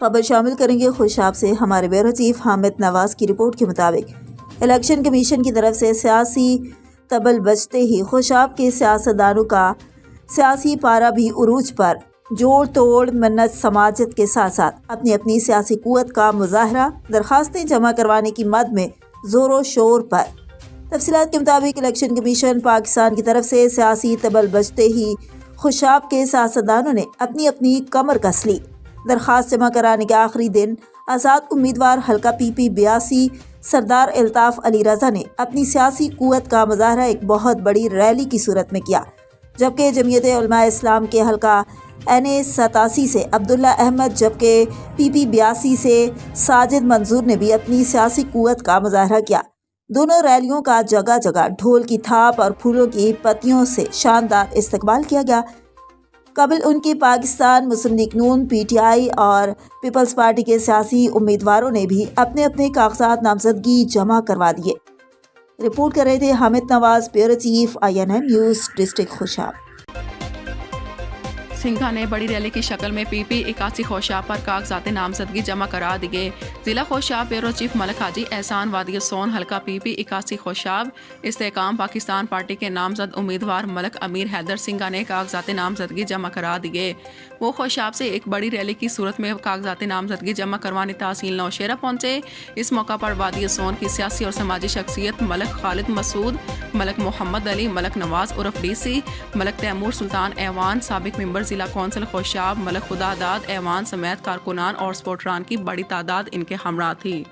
خبر شامل کریں گے خوشاب سے ہمارے بیورو چیف حامد نواز کی رپورٹ کے مطابق الیکشن کمیشن کی طرف سے سیاسی طبل بجتے ہی خوشاب کے سیاستدانوں کا سیاسی پارا بھی عروج پر جوڑ توڑ منت سماجت کے ساتھ ساتھ اپنی اپنی سیاسی قوت کا مظاہرہ درخواستیں جمع کروانے کی مد میں زور و شور پر۔ تفصیلات کے مطابق الیکشن کمیشن پاکستان کی طرف سے سیاسی طبل بجتے ہی خوشاب کے سیاستدانوں نے اپنی اپنی کمر کس لی۔ درخواست جمع کرانے کے آخری دن آزاد امیدوار حلقہ PP82 سردار الطاف علی رضا نے اپنی سیاسی قوت کا مظاہرہ ایک بہت بڑی ریلی کی صورت میں کیا، جبکہ جمعیت علماء اسلام کے حلقہ NA87 سے عبداللہ احمد جبکہ PP82 سے ساجد منظور نے بھی اپنی سیاسی قوت کا مظاہرہ کیا۔ دونوں ریلیوں کا جگہ جگہ ڈھول کی تھاپ اور پھولوں کی پتیوں سے شاندار استقبال کیا گیا۔ قبل ان کی پاکستان مسلم لیگ نون PTI اور پیپلز پارٹی کے سیاسی امیدواروں نے بھی اپنے اپنے کاغذات نامزدگی جمع کروا دیے۔ رپورٹ کر رہے تھے Hamid Nawaz, bureau chief INN news, district Khushab. سنگھا نے بڑی ریلی کی شکل میں PP81 خوشاب پر کاغذات نامزدگی جمع کرا دیے۔ ضلع خوشاب بیورو چیف ملک حاجی احسان وادی سون حلقہ PP81 خوشاب استحکام پاکستان پارٹی کے نامزد امیدوار ملک امیر حیدر سنگھا نے کاغذات نامزدگی جمع کرا دیے۔ وہ خوشاب سے ایک بڑی ریلی کی صورت میں کاغذات نامزدگی جمع کروانے تحصیل نوشہرہ پہنچے۔ اس موقع پر وادی سون کی سیاسی اور سماجی شخصیت ملک خالد مسعود، ملک محمد علی، ملک نواز عرف DC، ملک تیمور سلطان ایوان، سابق ممبر ضلع کونسل خوشاب، ملک خدا داد ایوان سمیت کارکنان اور سپورٹران کی بڑی تعداد ان کے ہمراہ تھی۔